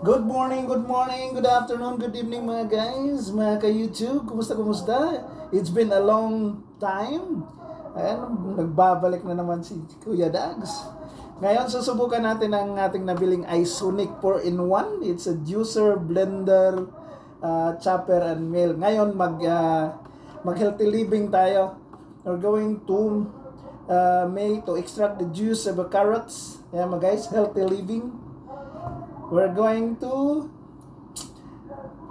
Good morning, good afternoon, good evening mga guys, mga ka-YouTube. Kumusta? It's been a long time. Ayan, nagbabalik na naman si Kuya Dags. Ngayon, susubukan natin ang ating nabiling Isonic 4-in-1. It's a juicer, blender, chopper, and mill. Ngayon, mag-healthy living tayo. We're going to make to extract the juice of the carrots. Ayan mga guys, healthy living. We're going to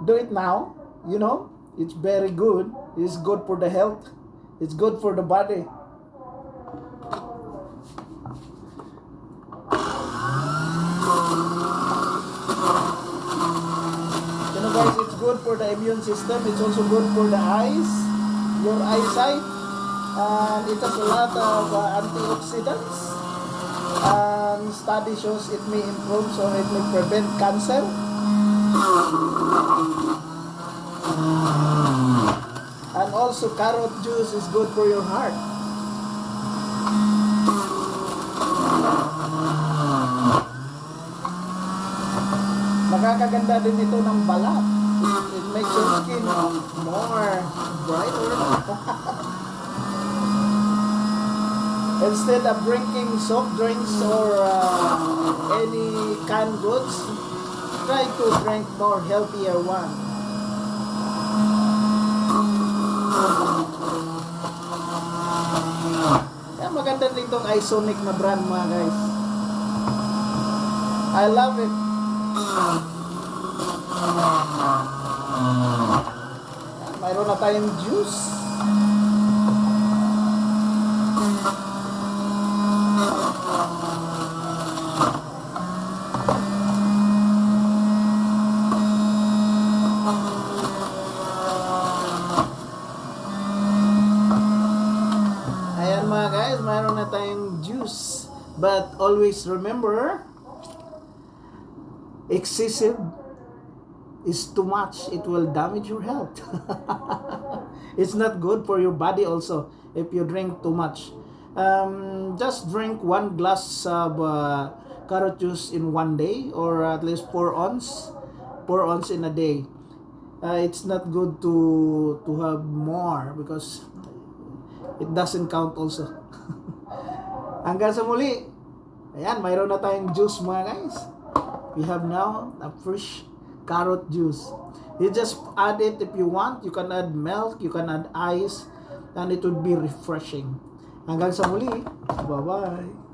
do it now. You know, it's very good. It's good for the health. It's good for the body. You know guys, it's good for the immune system. It's also good for the eyes, your eyesight. And it has a lot of antioxidants. And study shows it may improve, so it may prevent cancer. And also carrot juice is good for your heart. Nakakaganda din ito ng balat. It makes your skin more brighter. Instead of drinking soft drinks or any canned goods, try to drink more healthier one. Kaya maganda din itong Isonic na brand mga guys. I love it. Mayroon na tayong juice. Ayan mga guys, mayroon na tayong juice. But always remember, excessive is too much. It will damage your health. It's not good for your body also if you drink too much. Just drink 1 glass of carrot juice in 1 day, or at least 4 ounce in a day. It's not good to have more because it doesn't count also. Hanggang sa muli. Ayan, mayroon na tayong juice mga guys. We have now a fresh carrot juice. You just add it if you want. You can add milk, you can add ice, and it would be refreshing. Hanggang sa muli. Bye-bye.